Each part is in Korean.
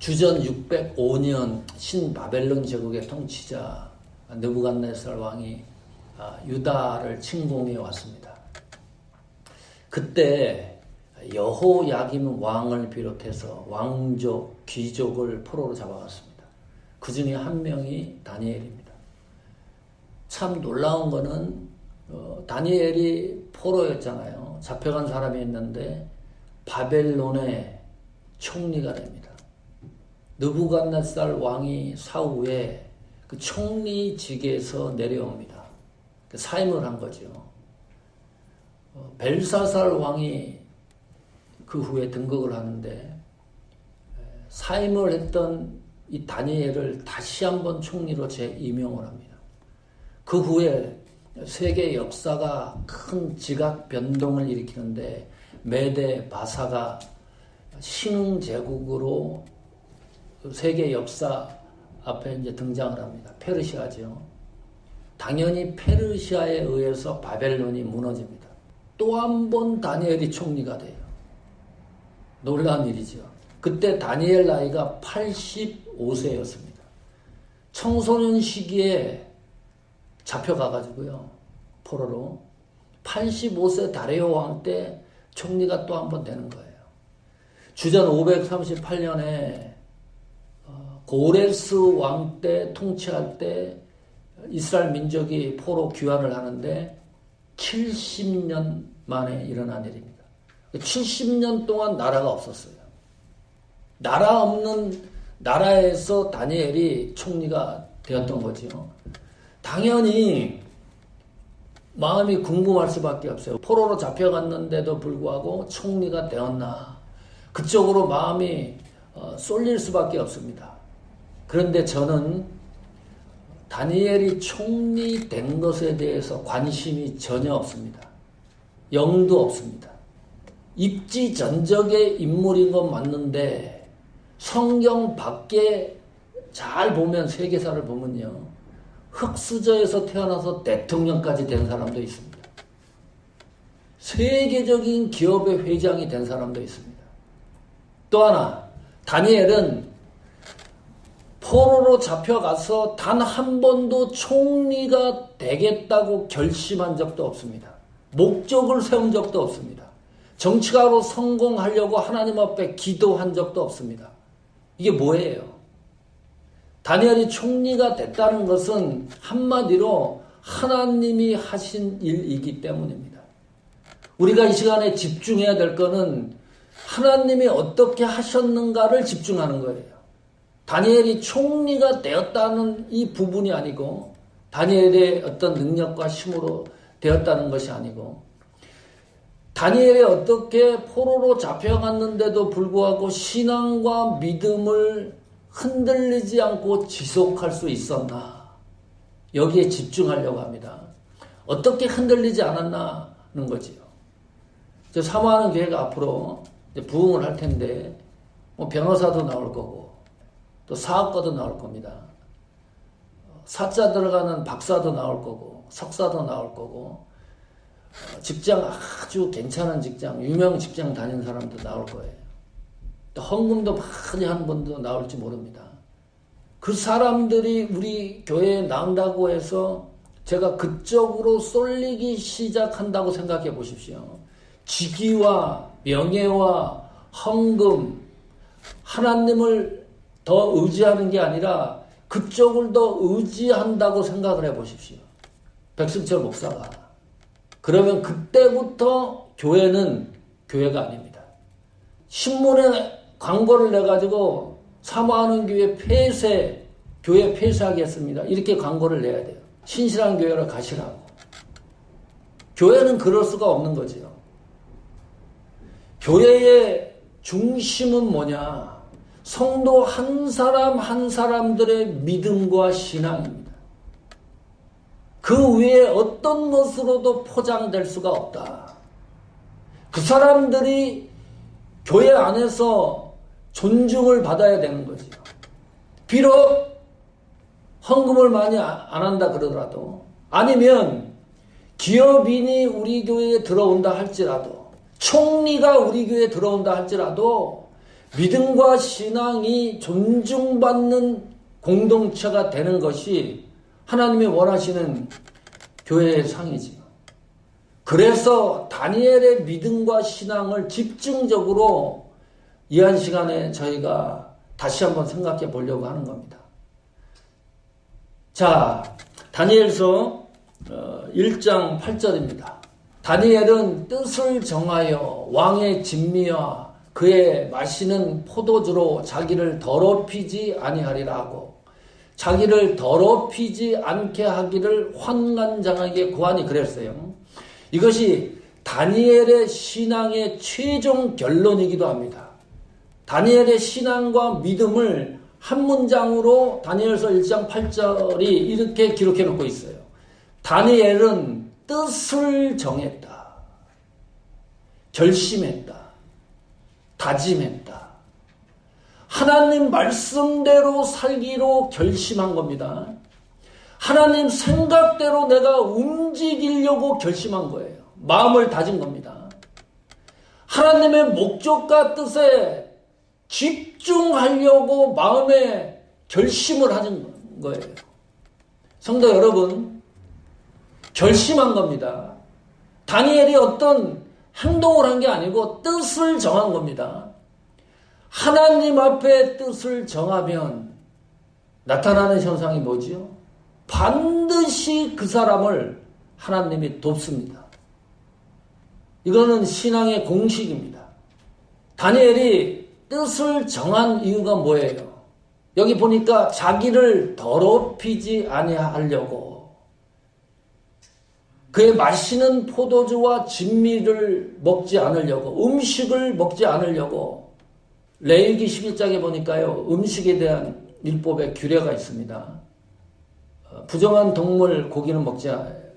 주전 605년 신바벨론 제국의 통치자 느부갓네살 왕이 유다를 침공해 왔습니다. 그때 여호야김 왕을 비롯해서 왕족, 귀족을 포로로 잡아갔습니다. 그 중에 한 명이 다니엘입니다. 참 놀라운 거는 다니엘이 포로였잖아요. 잡혀간 사람이 있는데 바벨론의 총리가 됩니다. 느부갓네살 왕이 사후에 그 총리직에서 내려옵니다. 사임을 한 거죠. 벨사살 왕이 그 후에 등극을 하는데 사임을 했던 이 다니엘을 다시 한번 총리로 재임명을 합니다. 그 후에 세계 역사가 큰 지각 변동을 일으키는데 메데 바사가 신흥 제국으로 세계 역사 앞에 이제 등장을 합니다. 페르시아죠. 당연히 페르시아에 의해서 바벨론이 무너집니다. 또 한 번 다니엘이 총리가 돼요. 놀라운 일이죠. 그때 다니엘 나이가 85세였습니다. 청소년 시기에 잡혀가가지고요. 포로로 85세 다리오 왕 때 총리가 또 한 번 되는 거예요. 주전 538년에 고레스 왕 때 통치할 때 이스라엘 민족이 포로 귀환을 하는데 70년 만에 일어난 일입니다. 70년 동안 나라가 없었어요. 나라 없는 나라에서 다니엘이 총리가 되었던 거죠. 당연히 마음이 궁금할 수밖에 없어요. 포로로 잡혀갔는데도 불구하고 총리가 되었나. 그쪽으로 마음이 쏠릴 수밖에 없습니다. 그런데 저는 다니엘이 총리 된 것에 대해서 관심이 전혀 없습니다. 영도 없습니다. 입지전적의 인물인 건 맞는데 성경 밖에 잘 보면 세계사를 보면요. 흙수저에서 태어나서 대통령까지 된 사람도 있습니다. 세계적인 기업의 회장이 된 사람도 있습니다. 또 하나, 다니엘은 포로로 잡혀가서 단 한 번도 총리가 되겠다고 결심한 적도 없습니다. 목적을 세운 적도 없습니다. 정치가로 성공하려고 하나님 앞에 기도한 적도 없습니다. 이게 뭐예요? 다니엘이 총리가 됐다는 것은 한마디로 하나님이 하신 일이기 때문입니다. 우리가 이 시간에 집중해야 될 것은 하나님이 어떻게 하셨는가를 집중하는 거예요. 다니엘이 총리가 되었다는 이 부분이 아니고 다니엘의 어떤 능력과 힘으로 되었다는 것이 아니고 다니엘이 어떻게 포로로 잡혀갔는데도 불구하고 신앙과 믿음을 흔들리지 않고 지속할 수 있었나 여기에 집중하려고 합니다. 어떻게 흔들리지 않았나는 거지요. 저 사모하는 교회가 앞으로 이제 부흥을 할 텐데 뭐 변호사도 나올 거고 또 사업가도 나올 겁니다. 사자 들어가는 박사도 나올 거고 석사도 나올 거고 직장 아주 괜찮은 직장 유명 직장 다니는 사람도 나올 거예요. 또 헌금도 많이 한 분도 나올지 모릅니다. 그 사람들이 우리 교회에 나온다고 해서 제가 그쪽으로 쏠리기 시작한다고 생각해 보십시오. 직위와 명예와 헌금 하나님을 더 의지하는 게 아니라 그쪽을 더 의지한다고 생각을 해 보십시오. 백승철 목사가. 그러면 그때부터 교회는 교회가 아닙니다. 신문에 광고를 내가지고 사모하는 교회 폐쇄, 교회 폐쇄하겠습니다. 이렇게 광고를 내야 돼요. 신실한 교회로 가시라고. 교회는 그럴 수가 없는 거지요. 교회의 중심은 뭐냐? 성도 한 사람 한 사람들의 믿음과 신앙입니다. 그 외에 어떤 것으로도 포장될 수가 없다. 그 사람들이 교회 안에서 존중을 받아야 되는 거죠. 비록 헌금을 많이 안 한다 그러더라도 아니면 기업인이 우리 교회에 들어온다 할지라도 총리가 우리 교회에 들어온다 할지라도 믿음과 신앙이 존중받는 공동체가 되는 것이 하나님이 원하시는 교회의 상이지요. 그래서 다니엘의 믿음과 신앙을 집중적으로 이 한 시간에 저희가 다시 한번 생각해 보려고 하는 겁니다. 자, 다니엘서 1장 8절입니다. 다니엘은 뜻을 정하여 왕의 진미와 그의 마시는 포도주로 자기를 더럽히지 아니하리라 하고 자기를 더럽히지 않게 하기를 환관장에게 구하니 그랬어요. 이것이 다니엘의 신앙의 최종 결론이기도 합니다. 다니엘의 신앙과 믿음을 한 문장으로 다니엘서 1장 8절이 이렇게 기록해 놓고 있어요. 다니엘은 뜻을 정했다. 결심했다. 다짐했다. 하나님 말씀대로 살기로 결심한 겁니다. 하나님 생각대로 내가 움직이려고 결심한 거예요. 마음을 다진 겁니다. 하나님의 목적과 뜻에 집중하려고 마음에 결심을 하는 거예요. 성도 여러분, 결심한 겁니다. 다니엘이 어떤 행동을 한 게 아니고 뜻을 정한 겁니다. 하나님 앞에 뜻을 정하면 나타나는 현상이 뭐지요? 반드시 그 사람을 하나님이 돕습니다. 이거는 신앙의 공식입니다. 다니엘이 뜻을 정한 이유가 뭐예요? 여기 보니까 자기를 더럽히지 아니하려고 그의 마시는 포도주와 진미를 먹지 않으려고 음식을 먹지 않으려고 레위기 11장에 보니까요 음식에 대한 율법의 규례가 있습니다. 부정한 동물 고기는 먹지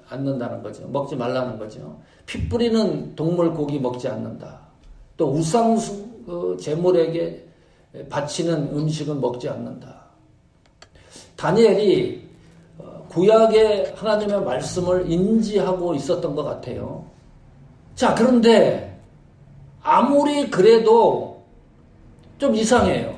않는다는 거죠. 먹지 말라는 거죠. 피 뿌리는 동물 고기 먹지 않는다. 또 우상 제물에게 바치는 음식은 먹지 않는다. 다니엘이 구약의 하나님의 말씀을 인지하고 있었던 것 같아요. 자, 그런데 아무리 그래도 좀 이상해요.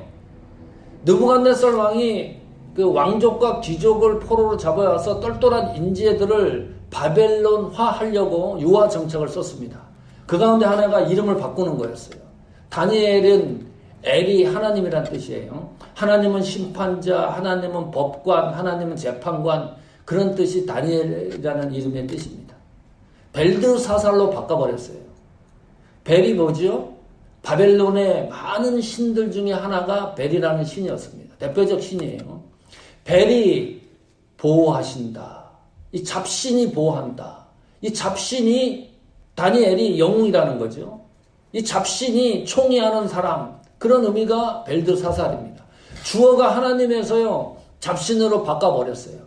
느부갓네살 왕이 그 왕족과 귀족을 포로로 잡아와서 똘똘한 인재들을 바벨론화 하려고 유화 정책을 썼습니다. 그 가운데 하나가 이름을 바꾸는 거였어요. 다니엘은 엘이 하나님이란 뜻이에요. 하나님은 심판자, 하나님은 법관, 하나님은 재판관, 그런 뜻이 다니엘이라는 이름의 뜻입니다. 벨드사살로 바꿔버렸어요. 벨이 뭐죠? 바벨론의 많은 신들 중에 하나가 벨이라는 신이었습니다. 대표적 신이에요. 벨이 보호하신다. 이 잡신이 보호한다. 이 잡신이 다니엘이 영웅이라는 거죠. 이 잡신이 총애하는 사람, 그런 의미가 벨드사살입니다. 주어가 하나님에서요 잡신으로 바꿔버렸어요.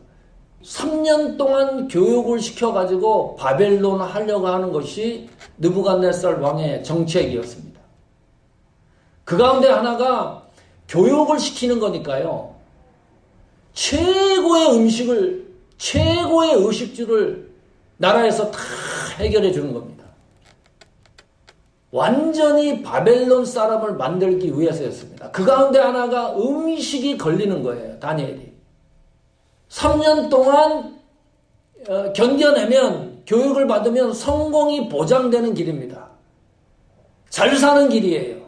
3년 동안 교육을 시켜가지고 바벨론 하려고 하는 것이 느부갓네살 왕의 정책이었습니다. 그 가운데 하나가 교육을 시키는 거니까요. 최고의 음식을, 최고의 의식주를 나라에서 다 해결해 주는 겁니다. 완전히 바벨론 사람을 만들기 위해서였습니다. 그 가운데 하나가 음식이 걸리는 거예요. 다니엘이. 3년 동안 견뎌내면, 교육을 받으면 성공이 보장되는 길입니다. 잘 사는 길이에요.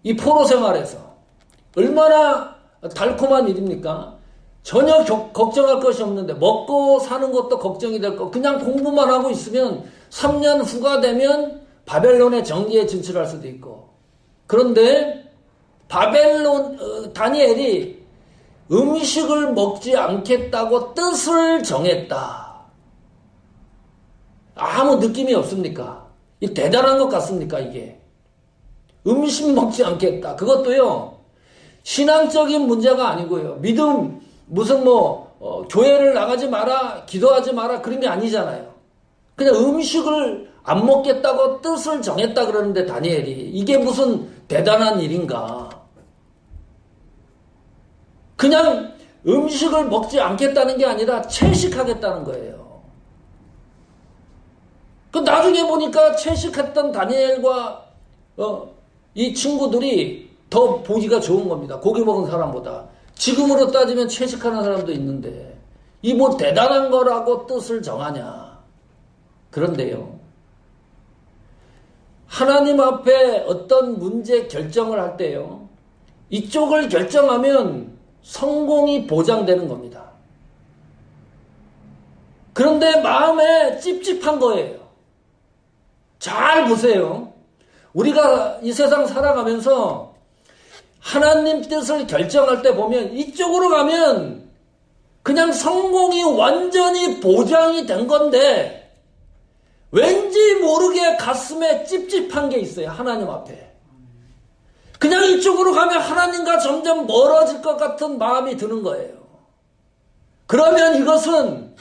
이 포로 생활에서. 얼마나 달콤한 일입니까? 전혀 걱정할 것이 없는데 먹고 사는 것도 걱정이 될 거. 그냥 공부만 하고 있으면 3년 후가 되면 바벨론의 정기에 진출할 수도 있고. 그런데 다니엘이 음식을 먹지 않겠다고 뜻을 정했다. 아무 느낌이 없습니까? 이 대단한 것 같습니까, 이게? 음식 먹지 않겠다. 그것도요, 신앙적인 문제가 아니고요. 믿음, 무슨 교회를 나가지 마라, 기도하지 마라, 그런 게 아니잖아요. 그냥 음식을 안 먹겠다고 뜻을 정했다 그러는데 다니엘이 이게 무슨 대단한 일인가. 그냥 음식을 먹지 않겠다는 게 아니라 채식하겠다는 거예요. 그 나중에 보니까 채식했던 다니엘과 이 친구들이 더 보기가 좋은 겁니다. 고기 먹은 사람보다. 지금으로 따지면 채식하는 사람도 있는데 이 뭐 대단한 거라고 뜻을 정하냐. 그런데요, 하나님 앞에 어떤 문제 결정을 할 때요, 이쪽을 결정하면 성공이 보장되는 겁니다. 그런데 마음에 찝찝한 거예요. 잘 보세요. 우리가 이 세상 살아가면서 하나님 뜻을 결정할 때 보면 이쪽으로 가면 그냥 성공이 완전히 보장이 된 건데 왠지 모르게 가슴에 찝찝한 게 있어요. 하나님 앞에. 그냥 이쪽으로 가면 하나님과 점점 멀어질 것 같은 마음이 드는 거예요. 그러면 이것은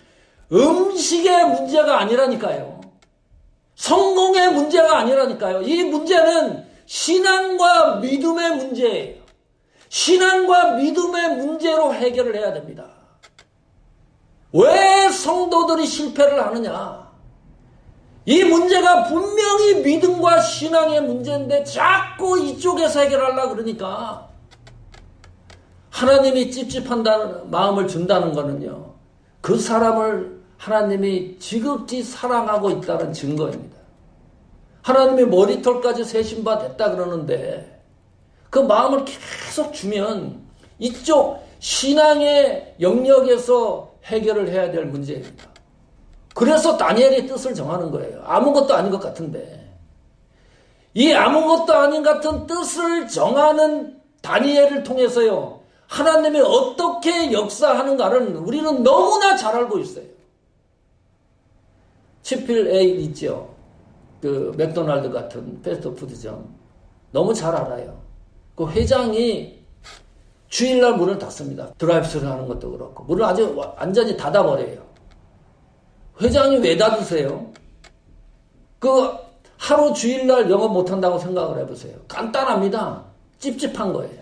음식의 문제가 아니라니까요. 성공의 문제가 아니라니까요. 이 문제는 신앙과 믿음의 문제예요. 신앙과 믿음의 문제로 해결을 해야 됩니다. 왜 성도들이 실패를 하느냐? 이 문제가 분명히 믿음과 신앙의 문제인데 자꾸 이쪽에서 해결하려고 그러니까 하나님이 찝찝한다는 마음을 준다는 거는요, 그 사람을 하나님이 지극히 사랑하고 있다는 증거입니다. 하나님이 머리털까지 세신 바 됐다 그러는데 그 마음을 계속 주면 이쪽 신앙의 영역에서 해결을 해야 될 문제입니다. 그래서 다니엘의 뜻을 정하는 거예요. 아무것도 아닌 것 같은데 이 아무것도 아닌 같은 뜻을 정하는 다니엘을 통해서요, 하나님이 어떻게 역사하는가를 우리는 너무나 잘 알고 있어요. 치필에이 있죠. 그 맥도날드 같은 패스트푸드점 너무 잘 알아요. 그 회장이 주일날 문을 닫습니다. 드라이브스루 하는 것도 그렇고 문을 아주 완전히 닫아버려요. 회장이 왜 닫으세요? 그 하루 주일날 영업 못한다고 생각을 해보세요. 간단합니다. 찝찝한 거예요.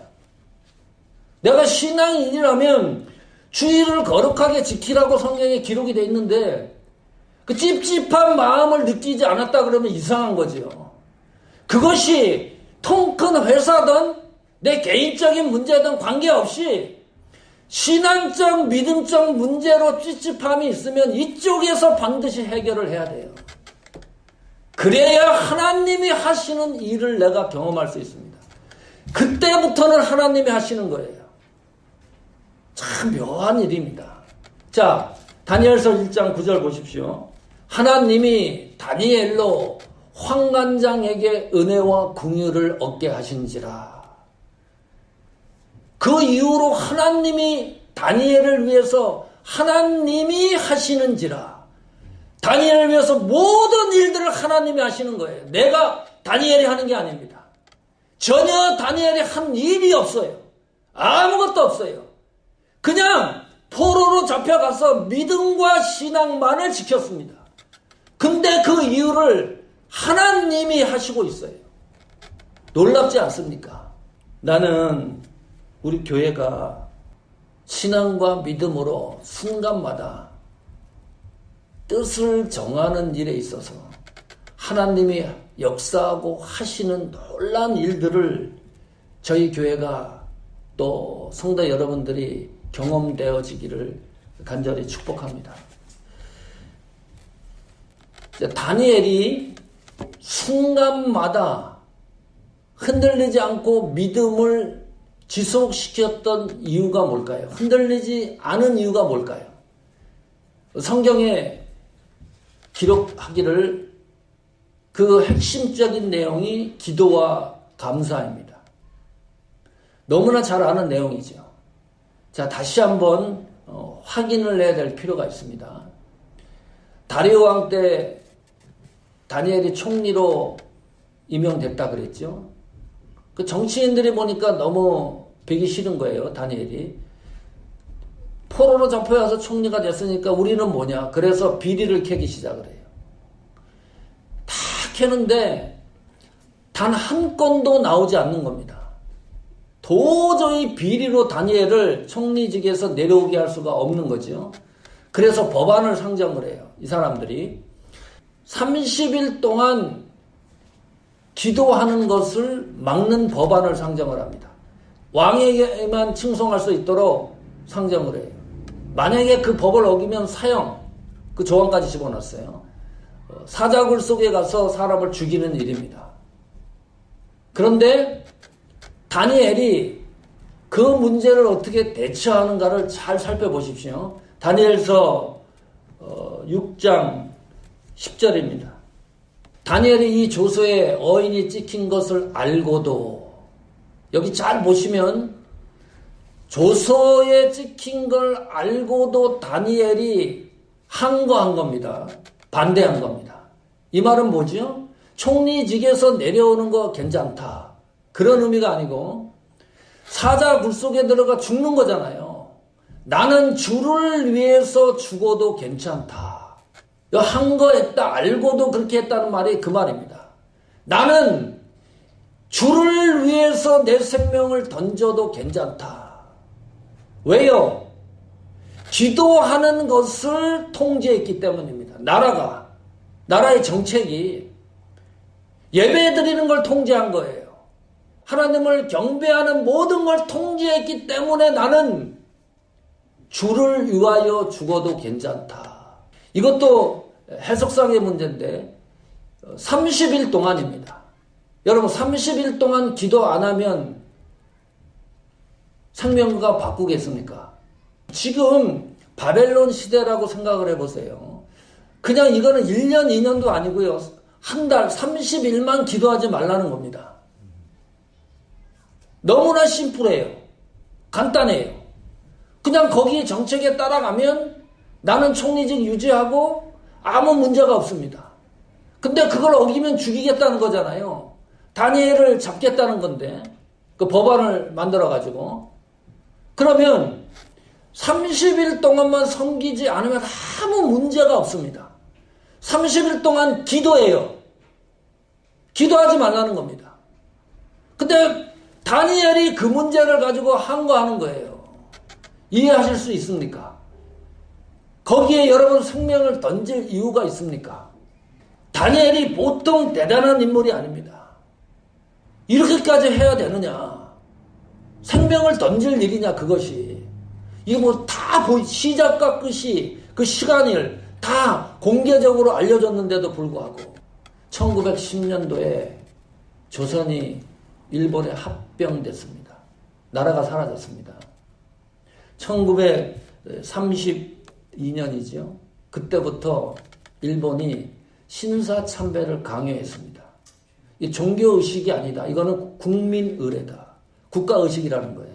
내가 신앙인이라면 주일을 거룩하게 지키라고 성경에 기록이 돼 있는데 그 찝찝한 마음을 느끼지 않았다 그러면 이상한 거죠. 그것이 통 큰 회사든 내 개인적인 문제든 관계없이 신앙적 믿음적 문제로 찝찝함이 있으면 이쪽에서 반드시 해결을 해야 돼요. 그래야 하나님이 하시는 일을 내가 경험할 수 있습니다. 그때부터는 하나님이 하시는 거예요. 참 묘한 일입니다. 자, 다니엘서 1장 9절 보십시오. 하나님이 다니엘로 환관장에게 은혜와 긍휼을 얻게 하신지라. 그 이후로 하나님이 다니엘을 위해서 하나님이 하시는지라. 다니엘을 위해서 모든 일들을 하나님이 하시는 거예요. 내가 다니엘이 하는 게 아닙니다. 전혀 다니엘이 한 일이 없어요. 아무것도 없어요. 그냥 포로로 잡혀가서 믿음과 신앙만을 지켰습니다. 근데 그 이유를 하나님이 하시고 있어요. 놀랍지 않습니까? 나는 우리 교회가 신앙과 믿음으로 순간마다 뜻을 정하는 일에 있어서 하나님이 역사하고 하시는 놀라운 일들을 저희 교회가 또 성도 여러분들이 경험되어지기를 간절히 축복합니다. 다니엘이 순간마다 흔들리지 않고 믿음을 지속시켰던 이유가 뭘까요? 흔들리지 않은 이유가 뭘까요? 성경에 기록하기를 그 핵심적인 내용이 기도와 감사입니다. 너무나 잘 아는 내용이죠. 자, 다시 한번 확인을 해야 될 필요가 있습니다. 다리오 왕 때 다니엘이 총리로 임명됐다 그랬죠. 그 정치인들이 보니까 너무 배기 싫은 거예요. 다니엘이 포로로 잡혀와서 총리가 됐으니까 우리는 뭐냐, 그래서 비리를 캐기 시작을 해요. 다 캐는데 단 한 건도 나오지 않는 겁니다. 도저히 비리로 다니엘을 총리직에서 내려오게 할 수가 없는 거죠. 그래서 법안을 상정을 해요. 이 사람들이 30일 동안 기도하는 것을 막는 법안을 상정을 합니다. 왕에게만 칭송할 수 있도록 상정을 해요. 만약에 그 법을 어기면 사형, 그 조항까지 집어넣었어요. 사자굴 속에 가서 사람을 죽이는 일입니다. 그런데 다니엘이 그 문제를 어떻게 대처하는가를 잘 살펴보십시오. 다니엘서 6장 10절입니다. 다니엘이 이 조서에 어인이 찍힌 것을 알고도, 여기 잘 보시면 조서에 찍힌 걸 알고도 다니엘이 항거한 겁니다. 반대한 겁니다. 이 말은 뭐죠? 총리직에서 내려오는 거 괜찮다, 그런 의미가 아니고 사자 굴 속에 들어가 죽는 거잖아요. 나는 주를 위해서 죽어도 괜찮다. 항거했다, 알고도 그렇게 했다는 말이 그 말입니다. 나는 주를 위해서 내 생명을 던져도 괜찮다. 왜요? 기도하는 것을 통제했기 때문입니다. 나라의 정책이 예배 드리는 걸 통제한 거예요. 하나님을 경배하는 모든 걸 통제했기 때문에 나는 주를 위하여 죽어도 괜찮다. 이것도 해석상의 문제인데 30일 동안입니다. 여러분, 30일 동안 기도 안 하면 생명과 바꾸겠습니까? 지금 바벨론 시대라고 생각을 해보세요. 그냥 이거는 1년, 2년도 아니고요. 한 달 30일만 기도하지 말라는 겁니다. 너무나 심플해요. 간단해요. 그냥 거기 정책에 따라가면 나는 총리직 유지하고 아무 문제가 없습니다. 근데 그걸 어기면 죽이겠다는 거잖아요. 다니엘을 잡겠다는 건데, 그 법안을 만들어가지고. 그러면 30일 동안만 섬기지 않으면 아무 문제가 없습니다. 30일 동안 기도해요. 기도하지 말라는 겁니다. 근데 다니엘이 그 문제를 가지고 항거하는 거예요. 이해하실 수 있습니까? 거기에 여러분 생명을 던질 이유가 있습니까? 다니엘이 보통 대단한 인물이 아닙니다. 이렇게까지 해야 되느냐? 생명을 던질 일이냐, 그것이. 이거 뭐 다 시작과 끝이, 그 시간을 다 공개적으로 알려줬는데도 불구하고 1910년도에 조선이 일본에 합병됐습니다. 나라가 사라졌습니다. 1932년이죠. 그때부터 일본이 신사참배를 강요했습니다. 이 종교의식이 아니다. 이거는 국민의례다. 국가의식이라는 거예요.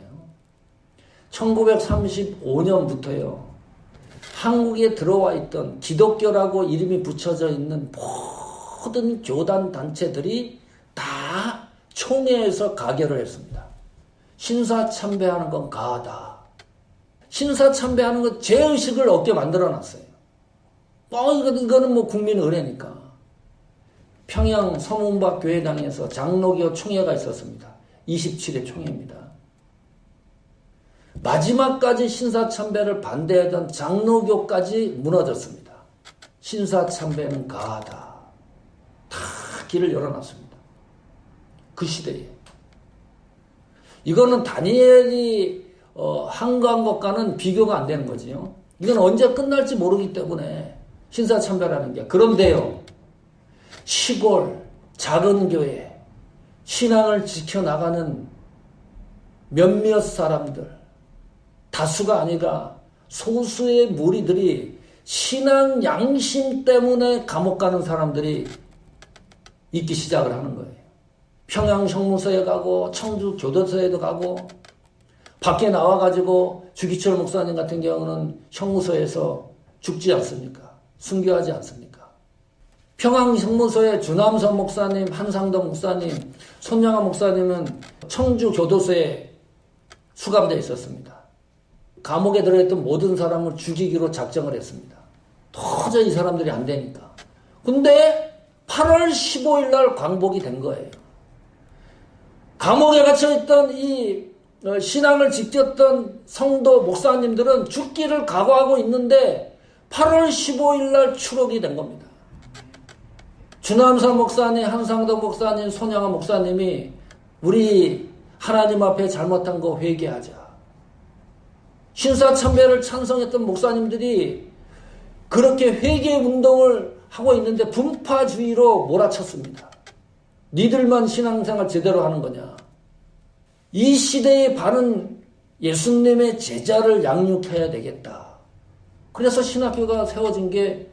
1935년부터요. 한국에 들어와 있던 기독교라고 이름이 붙여져 있는 모든 교단 단체들이 다 총회에서 가결을 했습니다. 신사참배하는 건 가하다. 신사참배하는 건 죄의식을 얻게 만들어놨어요. 이거는 뭐 국민의례니까. 평양 서문박 교회당에서 장로교 총회가 있었습니다. 27회 총회입니다. 마지막까지 신사참배를 반대하던 장로교까지 무너졌습니다. 신사참배는 가하다. 다 길을 열어놨습니다. 그 시대에. 이거는 다니엘이 항거한 것과는 비교가 안 되는 거지요. 이건 언제 끝날지 모르기 때문에 신사참배라는 게. 그런데요, 시골, 작은 교회, 신앙을 지켜나가는 몇몇 사람들, 다수가 아니라 소수의 무리들이 신앙 양심 때문에 감옥 가는 사람들이 있기 시작을 하는 거예요. 평양 성무소에 가고 청주 교도소에도 가고, 밖에 나와가지고 주기철 목사님 같은 경우는 형무소에서 죽지 않습니까? 순교하지 않습니까? 평양 형무소에 주남선 목사님, 한상동 목사님, 손양아 목사님은 청주 교도소에 수감되어 있었습니다. 감옥에 들어있던 모든 사람을 죽이기로 작정을 했습니다. 도저히 이 사람들이 안 되니까. 근데 8월 15일 날 광복이 된 거예요. 감옥에 갇혀있던 이 신앙을 지켰던 성도 목사님들은 죽기를 각오하고 있는데 8월 15일 날 추록이 된 겁니다. 주남사 목사님, 한상덕 목사님, 손양아 목사님이 우리 하나님 앞에 잘못한 거 회개하자. 신사참배를 찬성했던 목사님들이 그렇게 회개 운동을 하고 있는데 분파주의로 몰아쳤습니다. 니들만 신앙생활 제대로 하는 거냐. 이 시대의 바른 예수님의 제자를 양육해야 되겠다. 그래서 신학교가 세워진 게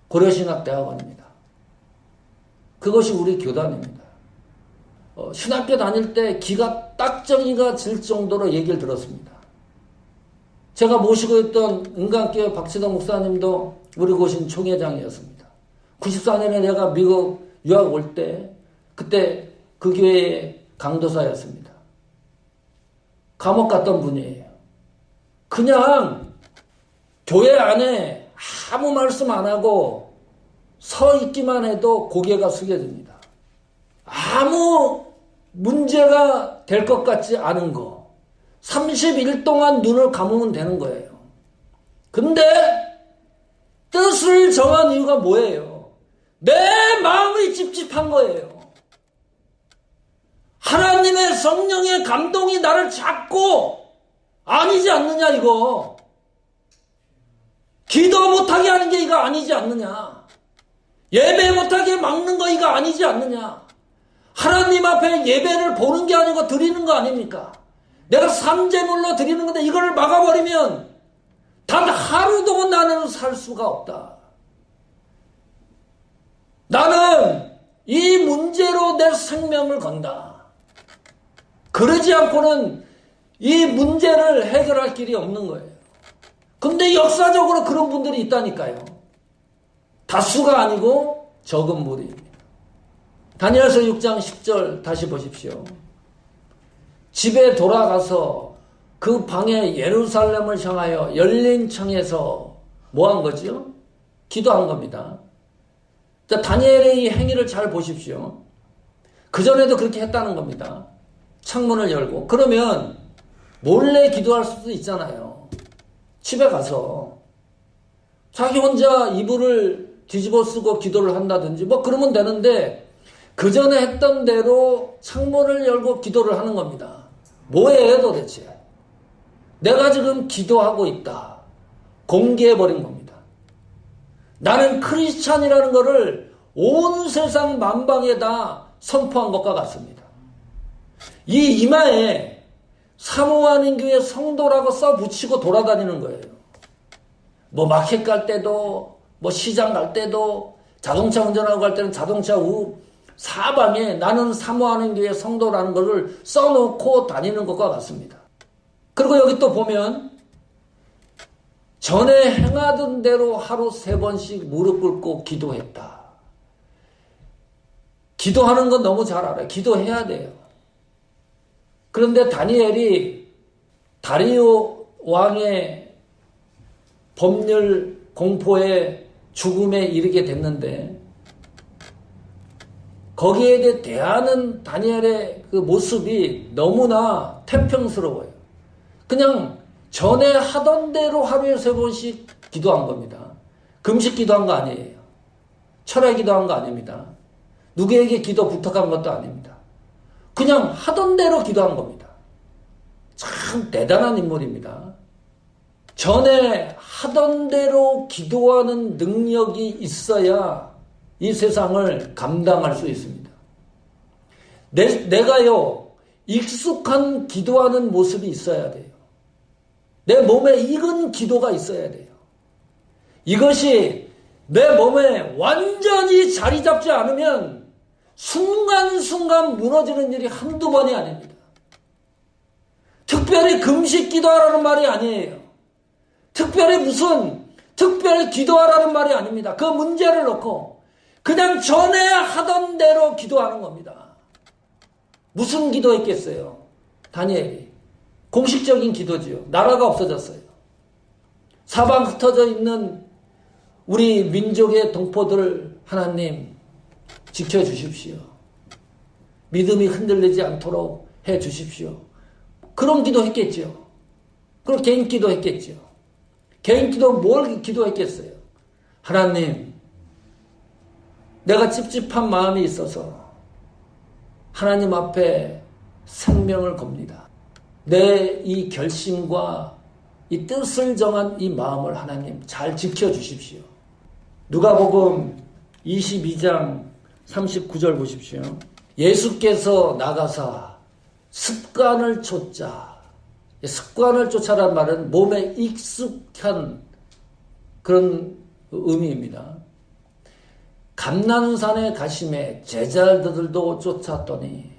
고려신학대학원입니다. 그것이 우리 교단입니다. 신학교 다닐 때 기가 딱정이가 질 정도로 얘기를 들었습니다. 제가 모시고 있던 은강교회 박지덕 목사님도 우리 고신 총회장이었습니다. 94년에 내가 미국 유학 올 때 그때 그 교회의 강도사였습니다. 감옥 갔던 분이에요. 그냥 교회 안에 아무 말씀 안 하고 서 있기만 해도 고개가 숙여집니다. 아무 문제가 될 것 같지 않은 거. 30일 동안 눈을 감으면 되는 거예요. 근데 뜻을 정한 이유가 뭐예요? 내 마음이 찝찝한 거예요. 하나님의 성령의 감동이 나를 잡고 아니지 않느냐 이거. 기도 못하게 하는 게 이거 아니지 않느냐. 예배 못하게 막는 거 이거 아니지 않느냐. 하나님 앞에 예배를 보는 게 아니고 드리는 거 아닙니까? 내가 삼재물로 드리는 건데 이걸 막아버리면 단 하루도 나는 살 수가 없다. 나는 이 문제로 내 생명을 건다. 그러지 않고는 이 문제를 해결할 길이 없는 거예요. 근데 역사적으로 그런 분들이 있다니까요. 다수가 아니고 적은 무리입니다. 다니엘서 6장 10절 다시 보십시오. 집에 돌아가서 그 방에 예루살렘을 향하여 열린 창에서 뭐 한 거지요? 기도한 겁니다. 자, 다니엘의 이 행위를 잘 보십시오. 그전에도 그렇게 했다는 겁니다. 창문을 열고. 그러면 몰래 기도할 수도 있잖아요. 집에 가서 자기 혼자 이불을 뒤집어 쓰고 기도를 한다든지 뭐 그러면 되는데 그 전에 했던 대로 창문을 열고 기도를 하는 겁니다. 뭐예요 도대체? 내가 지금 기도하고 있다. 공개해버린 겁니다. 나는 크리스찬이라는 것을 온 세상 만방에다 선포한 것과 같습니다. 이 이마에 사모하는 교회 성도라고 써붙이고 돌아다니는 거예요. 뭐 마켓 갈 때도 뭐 시장 갈 때도 자동차 운전하고 갈 때는 자동차 사방에 나는 사모하는 교회 성도라는 것을 써놓고 다니는 것과 같습니다. 그리고 여기 또 보면 전에 행하던 대로 하루 3번씩 무릎 꿇고 기도했다. 기도하는 건 너무 잘 알아요. 기도해야 돼요. 그런데 다니엘이 다리오 왕의 법률 공포에 죽음에 이르게 됐는데 거기에 대하는 다니엘의 그 모습이 너무나 태평스러워요. 그냥 전에 하던 대로 하루에 3번씩 기도한 겁니다. 금식 기도한 거 아니에요. 철야 기도한 거 아닙니다. 누구에게 기도 부탁한 것도 아닙니다. 그냥 하던 대로 기도한 겁니다. 참 대단한 인물입니다. 전에 하던 대로 기도하는 능력이 있어야 이 세상을 감당할 수 있습니다. 내가요, 익숙한 기도하는 모습이 있어야 돼요. 내 몸에 익은 기도가 있어야 돼요. 이것이 내 몸에 완전히 자리 잡지 않으면 순간순간 무너지는 일이 한두 번이 아닙니다. 특별히 금식 기도하라는 말이 아니에요. 특별히 특별히 기도하라는 말이 아닙니다. 그 문제를 놓고 그냥 전에 하던 대로 기도하는 겁니다. 무슨 기도했겠어요? 다니엘이. 공식적인 기도지요. 나라가 없어졌어요. 사방 흩어져 있는 우리 민족의 동포들을 하나님 지켜주십시오. 믿음이 흔들리지 않도록 해주십시오. 그런 기도했겠죠. 그럼 개인 기도했겠죠. 개인 기도 뭘 기도했겠어요? 하나님, 내가 찝찝한 마음이 있어서 하나님 앞에 생명을 겁니다. 내 이 결심과 이 뜻을 정한 이 마음을 하나님 잘 지켜주십시오. 누가복음 22장 39절 보십시오. 예수께서 나가사 습관을 쫓자. 습관을 쫓아란 말은 몸에 익숙한 그런 의미입니다. 감난산에 가심에 제자들도 쫓았더니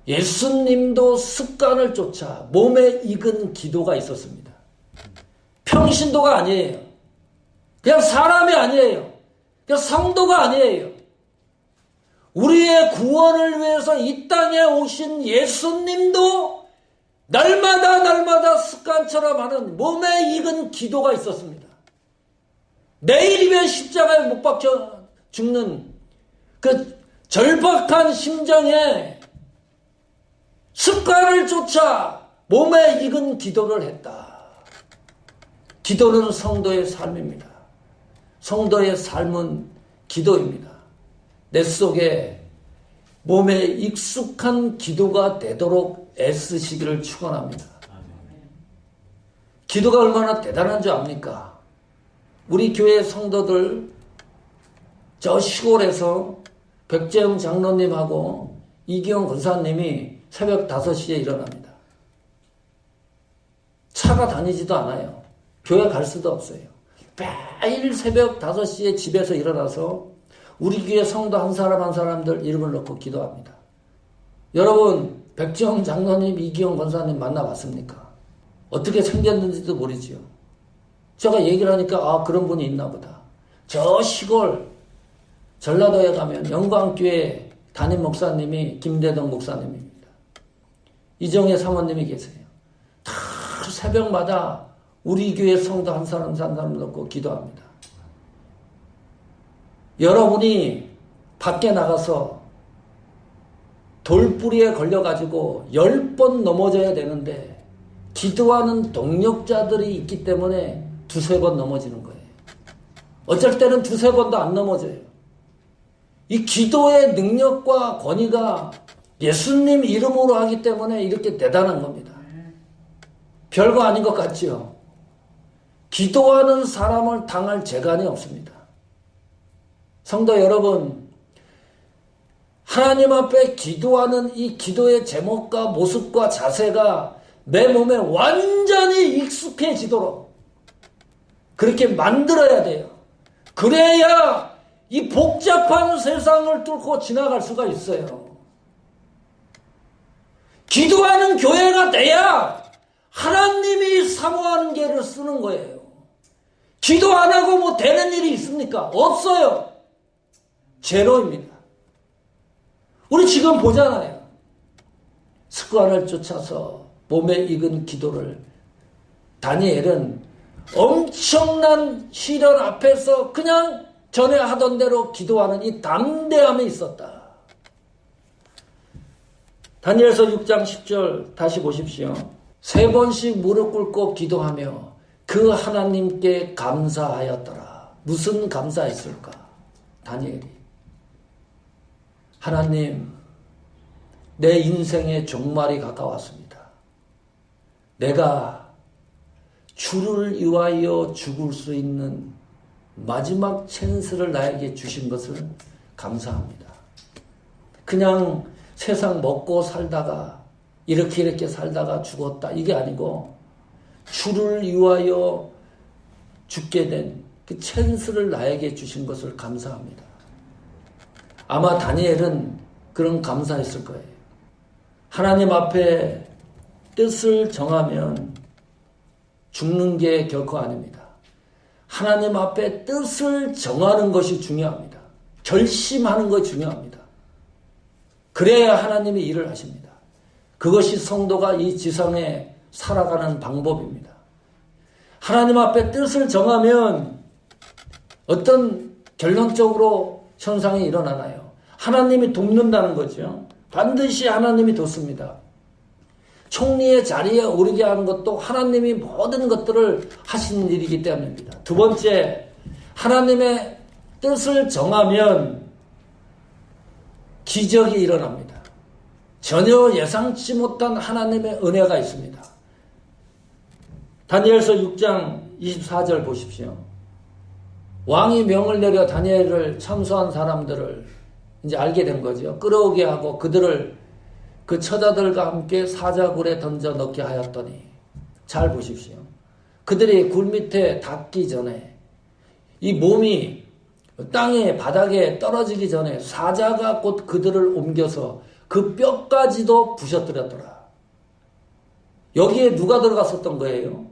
예수님도 습관을 쫓아 몸에 익은 기도가 있었습니다. 평신도가 아니에요. 그냥 사람이 아니에요. 그냥 성도가 아니에요. 우리의 구원을 위해서 이 땅에 오신 예수님도 날마다 습관처럼 하는 몸에 익은 기도가 있었습니다. 내일이면 십자가에 못 박혀 죽는 그 절박한 심정에 습관을 쫓아 몸에 익은 기도를 했다. 기도는 성도의 삶입니다. 성도의 삶은 기도입니다. 내 속에 몸에 익숙한 기도가 되도록 애쓰시기를 축원합니다. 기도가 얼마나 대단한 줄 압니까? 우리 교회 성도들 저 시골에서 백재영 장로님하고 이기영 권사님이 새벽 5시에 일어납니다. 차가 다니지도 않아요. 교회 갈 수도 없어요. 매일 새벽 5시에 집에서 일어나서 우리 교회 성도 한 사람 한 사람들 이름을 넣고 기도합니다. 여러분 백재영 장로님, 이기영 권사님 만나봤습니까? 어떻게 생겼는지도 모르지요. 제가 얘기를 하니까 그런 분이 있나 보다. 저 시골 전라도에 가면 영광교회 담임 목사님이 김대동 목사님입니다. 이정혜 사모님이 계세요. 다 새벽마다 우리 교회 성도 한 사람 한 사람 놓고 기도합니다. 여러분이 밖에 나가서 돌뿌리에 걸려가지고 10번 넘어져야 되는데 기도하는 동력자들이 있기 때문에 2-3번 넘어지는 거예요. 어쩔 때는 2-3번도 안 넘어져요. 이 기도의 능력과 권위가 예수님 이름으로 하기 때문에 이렇게 대단한 겁니다. 별거 아닌 것 같지요? 기도하는 사람을 당할 재간이 없습니다. 성도 여러분, 하나님 앞에 기도하는 이 기도의 제목과 모습과 자세가 내 몸에 완전히 익숙해지도록 그렇게 만들어야 돼요. 그래야 이 복잡한 세상을 뚫고 지나갈 수가 있어요. 기도하는 교회가 돼야 하나님이 사모하는 게를 쓰는 거예요. 기도 안 하고 뭐 되는 일이 있습니까? 없어요. 제로입니다. 우리 지금 보잖아요. 습관을 쫓아서 몸에 익은 기도를 다니엘은 엄청난 시련 앞에서 그냥 전에 하던 대로 기도하는 이 담대함이 있었다. 다니엘서 6장 10절 다시 보십시오. 3번씩 무릎 꿇고 기도하며 그 하나님께 감사하였더라. 무슨 감사했을까? 다니엘이. 하나님, 내 인생의 종말이 가까웠습니다. 내가 주를 위하여 죽을 수 있는 마지막 찬스를 나에게 주신 것을 감사합니다. 그냥 세상 먹고 살다가 이렇게 살다가 죽었다 이게 아니고 주를 위하여 죽게 된 그 찬스를 나에게 주신 것을 감사합니다. 아마 다니엘은 그런 감사했을 거예요. 하나님 앞에 뜻을 정하면 죽는 게 결코 아닙니다. 하나님 앞에 뜻을 정하는 것이 중요합니다. 결심하는 것이 중요합니다. 그래야 하나님이 일을 하십니다. 그것이 성도가 이 지상에 살아가는 방법입니다. 하나님 앞에 뜻을 정하면 어떤 결론적으로 현상이 일어나나요? 하나님이 돕는다는 거죠. 반드시 하나님이 돕습니다. 총리의 자리에 오르게 하는 것도 하나님이 모든 것들을 하시는 일이기 때문입니다. 두 번째, 하나님의 뜻을 정하면 기적이 일어납니다. 전혀 예상치 못한 하나님의 은혜가 있습니다. 다니엘서 6장 24절 보십시오. 왕이 명을 내려 다니엘을 참수한 사람들을 이제 알게 된 거죠. 끌어오게 하고 그들을 그 처자들과 함께 사자굴에 던져 넣게 하였더니, 잘 보십시오. 그들이 굴 밑에 닿기 전에, 이 몸이 땅에 바닥에 떨어지기 전에 사자가 곧 그들을 옮겨서 그 뼈까지도 부셔뜨렸더라. 여기에 누가 들어갔었던 거예요?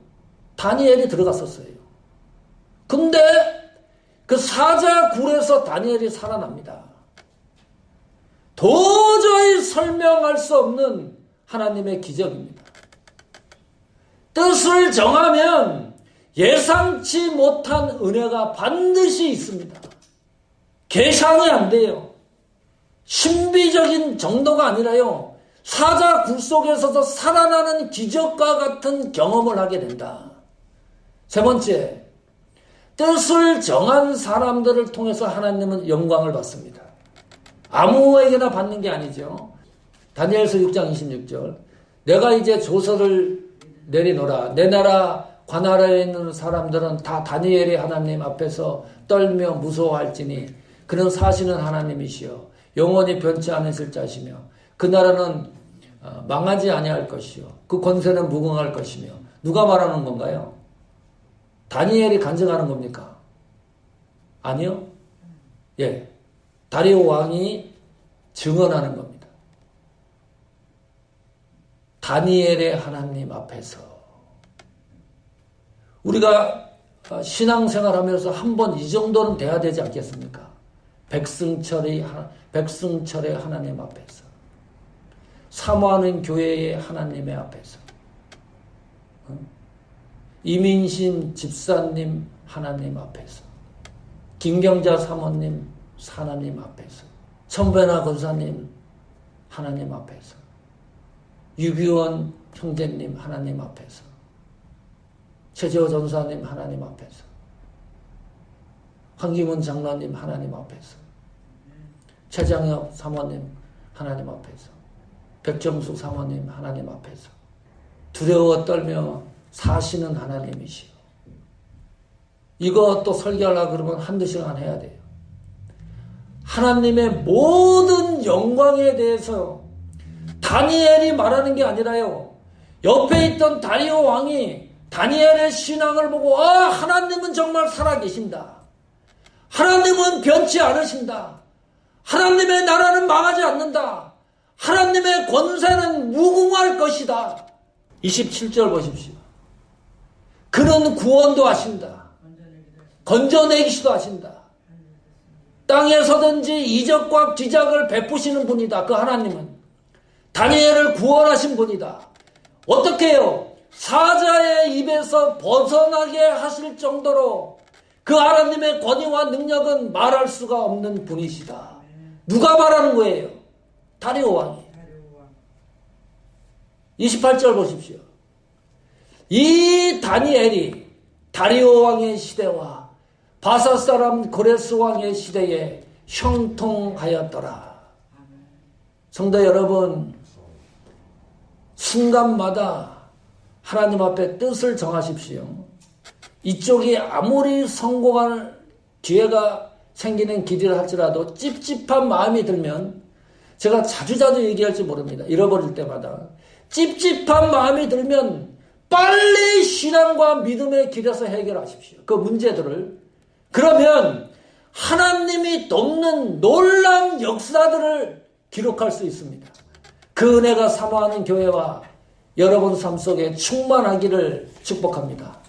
다니엘이 들어갔었어요. 근데 그 사자굴에서 다니엘이 살아납니다. 도저히 설명할 수 없는 하나님의 기적입니다. 뜻을 정하면 예상치 못한 은혜가 반드시 있습니다. 계산이 안 돼요. 신비적인 정도가 아니라요, 사자굴 속에서도 살아나는 기적과 같은 경험을 하게 된다. 세 번째, 뜻을 정한 사람들을 통해서 하나님은 영광을 받습니다. 아무에게나 받는 게 아니죠. 다니엘서 6장 26절, 내가 이제 조서를 내리노라. 내 나라 관하에 있는 사람들은 다 다니엘의 하나님 앞에서 떨며 무서워할지니 그는 사시는 하나님이시여 영원히 변치 않으실 자시며 그 나라는 망하지 아니할 것이요 그 권세는 무궁할 것이며. 누가 말하는 건가요? 다니엘이 간증하는 겁니까? 아니요. 예, 다리오 왕이 증언하는 겁니다. 다니엘의 하나님 앞에서. 우리가 신앙생활하면서 한 번 이 정도는 돼야 되지 않겠습니까? 백승철의 하나님 앞에서, 사모하는 교회의 하나님의 앞에서, 이민심 집사님 하나님 앞에서, 김경자 사모님 하나님 앞에서, 천배나 권사님 하나님 앞에서, 유기원 형제님 하나님 앞에서, 최재호 전사님 하나님 앞에서, 황기문 장로님 하나님 앞에서, 최장혁 사모님 하나님 앞에서, 백정숙 사모님 하나님 앞에서 두려워 떨며 사시는 하나님이시오. 이거 또 설교하려고 그러면 한두 시간 해야 돼요. 하나님의 모든 영광에 대해서 다니엘이 말하는 게 아니라요, 옆에 있던 다리오 왕이 다니엘의 신앙을 보고 하나님은 정말 살아계신다. 하나님은 변치 않으신다. 하나님의 나라는 망하지 않는다. 하나님의 권세는 무궁할 것이다. 27절 보십시오. 그는 구원도 하신다. 건져내기시도 하신다. 땅에서든지 이적과 기적을 베푸시는 분이다. 그 하나님은 다니엘을 구원하신 분이다. 어떻게 해요? 사자의 입에서 벗어나게 하실 정도로 그 하나님의 권위와 능력은 말할 수가 없는 분이시다. 누가 말하는 거예요? 다리오 왕이. 28절 보십시오. 이 다니엘이 다리오 왕의 시대와 바사 사람 고레스 왕의 시대에 형통하였더라. 성도 여러분, 순간마다 하나님 앞에 뜻을 정하십시오. 이쪽이 아무리 성공할 기회가 생기는 길이라 할지라도 찝찝한 마음이 들면, 제가 자주자주 얘기할지 모릅니다. 잃어버릴 때마다. 찝찝한 마음이 들면 빨리 신앙과 믿음의 길에서 해결하십시오. 그 문제들을. 그러면 하나님이 돕는 놀라운 역사들을 기록할 수 있습니다. 그 은혜가 사모하는 교회와 여러분 삶 속에 충만하기를 축복합니다.